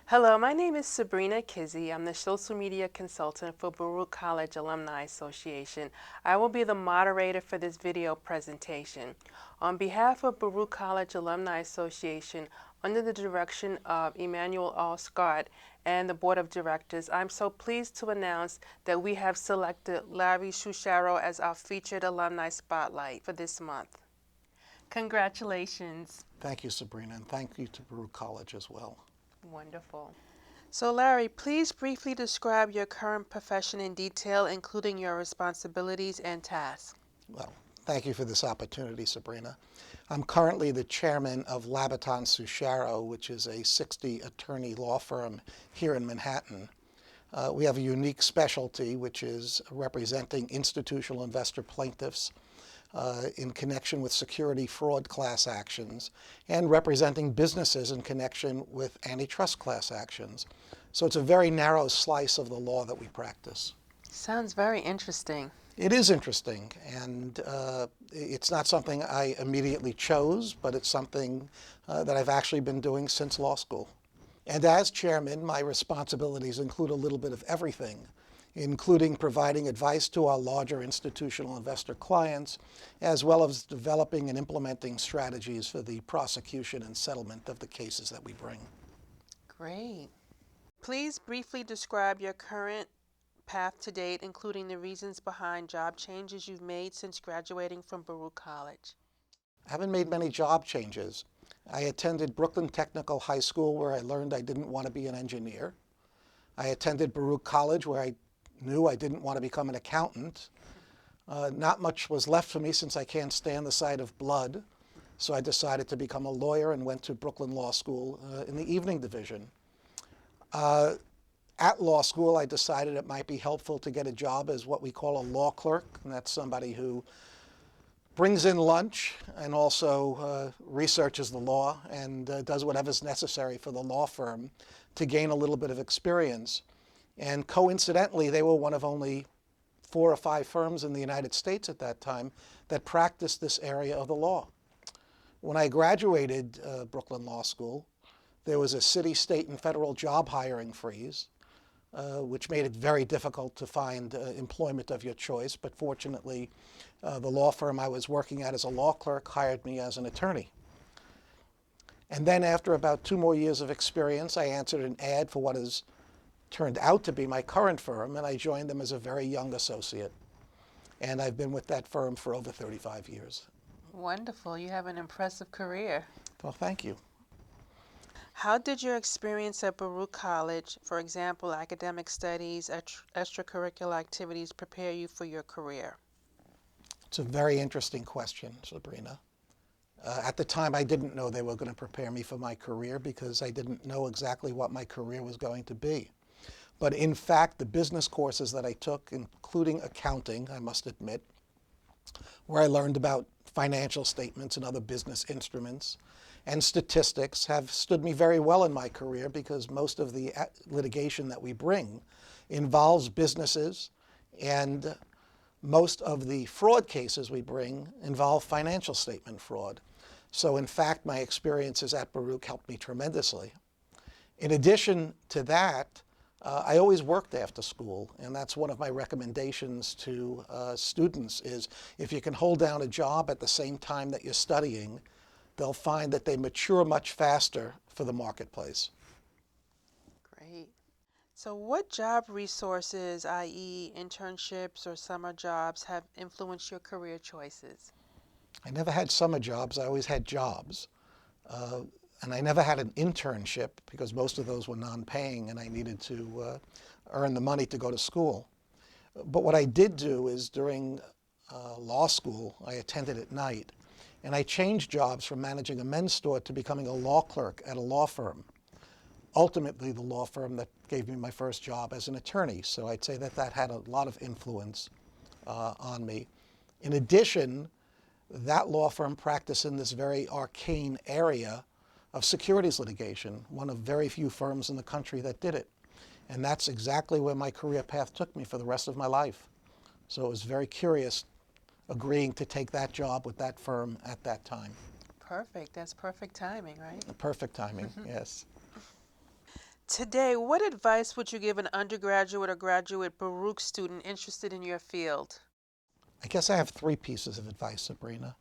Hello, my name is Sabrina Kizzy. I'm the social media consultant for Baruch College Alumni Association. I will be the moderator for this video presentation. On behalf of Baruch College Alumni Association, under the direction of Emmanuel R. Scott and the Board of Directors, I'm so pleased to announce that we have selected Larry Sucharow as our featured alumni spotlight for this month. Congratulations. Thank you, Sabrina, and thank you to Baruch College as well. Wonderful. So Larry, please briefly describe your current profession in detail, including your responsibilities and tasks. Well, thank you for this opportunity, Sabrina. I'm currently the chairman of Labaton Sucharow, which is a 60-attorney law firm here in Manhattan. We have a unique specialty, which is representing institutional investor plaintiffs in connection with security fraud class actions and representing businesses in connection with antitrust class actions. So it's a very narrow slice of the law that we practice. Sounds very interesting. It is interesting, and it's not something I immediately chose, but it's something that I've actually been doing since law school. And as chairman, my responsibilities include a little bit of everything, including providing advice to our larger institutional investor clients, as well as developing and implementing strategies for the prosecution and settlement of the cases that we bring. Great. Please briefly describe your current path to date, including the reasons behind job changes you've made since graduating from Baruch College. I haven't made many job changes. I attended Brooklyn Technical High School, where I learned I didn't want to be an engineer. I attended Baruch College, where I knew I didn't want to become an accountant. Not much was left for me since I can't stand the sight of blood, so I decided to become a lawyer and went to Brooklyn Law School in the evening division. At law school, I decided it might be helpful to get a job as what we call a law clerk, and that's somebody who brings in lunch and also researches the law and does whatever's necessary for the law firm to gain a little bit of experience. And coincidentally, they were one of only 4 or 5 firms in the United States at that time that practiced this area of the law. When I graduated Brooklyn Law School, there was a city, state, and federal job hiring freeze, which made it very difficult to find employment of your choice. But fortunately, the law firm I was working at as a law clerk hired me as an attorney. And then after about 2 more years of experience, I answered an ad for what has turned out to be my current firm, and I joined them as a very young associate. And I've been with that firm for over 35 years. Wonderful. You have an impressive career. Well, thank you. How did your experience at Baruch College, for example, academic studies, extracurricular activities, prepare you for your career? It's a very interesting question, Sabrina. At the time, I didn't know they were going to prepare me for my career because I didn't know exactly what my career was going to be. But in fact, the business courses that I took, including accounting, I must admit, where I learned about financial statements and other business instruments, and statistics, have stood me very well in my career because most of the litigation that we bring involves businesses, and most of the fraud cases we bring involve financial statement fraud. So in fact, my experiences at Baruch helped me tremendously. In addition to that, I always worked after school, and that's one of my recommendations to students is if you can hold down a job at the same time that you're studying, they'll find that they mature much faster for the marketplace. Great. So what job resources, i.e. internships or summer jobs, have influenced your career choices? I never had summer jobs. I always had jobs. And I never had an internship because most of those were non-paying and I needed to earn the money to go to school. But what I did do is during law school, I attended at night, and I changed jobs from managing a men's store to becoming a law clerk at a law firm. Ultimately, the law firm that gave me my first job as an attorney. So I'd say that that had a lot of influence on me. In addition, that law firm practiced in this very arcane area of securities litigation, one of very few firms in the country that did it. And that's exactly where my career path took me for the rest of my life. So it was very curious agreeing to take that job with that firm at that time. Perfect. That's perfect timing, right? Perfect timing, yes. Today, what advice would you give an undergraduate or graduate Baruch student interested in your field? I guess I have three pieces of advice, Sabrina.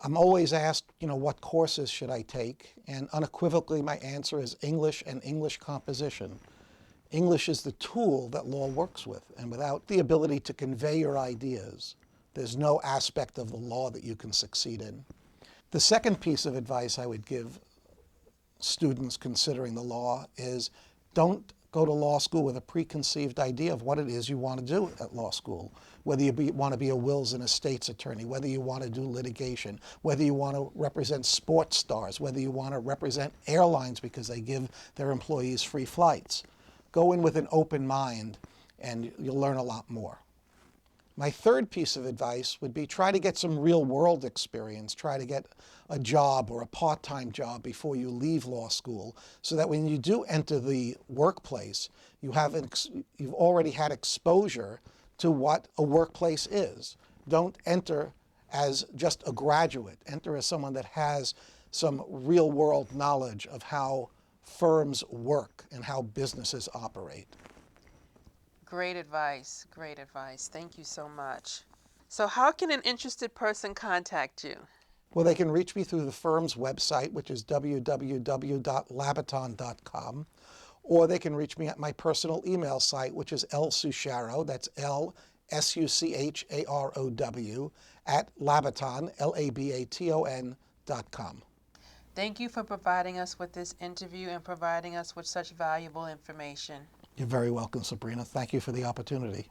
I'm always asked, what courses should I take? And unequivocally, my answer is English and English composition. English is the tool that law works with, and without the ability to convey your ideas, there's no aspect of the law that you can succeed in. The second piece of advice I would give students considering the law is don't go to law school with a preconceived idea of what it is you want to do at law school. Whether you want to be a wills and estates attorney, whether you want to do litigation, whether you want to represent sports stars, whether you want to represent airlines because they give their employees free flights. Go in with an open mind and you'll learn a lot more. My third piece of advice would be try to get some real world experience. Try to get a job or a part-time job before you leave law school so that when you do enter the workplace, you've already had exposure to what a workplace is. Don't enter as just a graduate. Enter as someone that has some real world knowledge of how firms work and how businesses operate. Great advice. Great advice. Thank you so much. So, how can an interested person contact you? Well, they can reach me through the firm's website, which is www.labaton.com, or they can reach me at my personal email site, which is lsucharow, that's LSUCHAROW, at Labaton, LABATON.com. Thank you for providing us with this interview and providing us with such valuable information. You're very welcome, Sabrina. Thank you for the opportunity.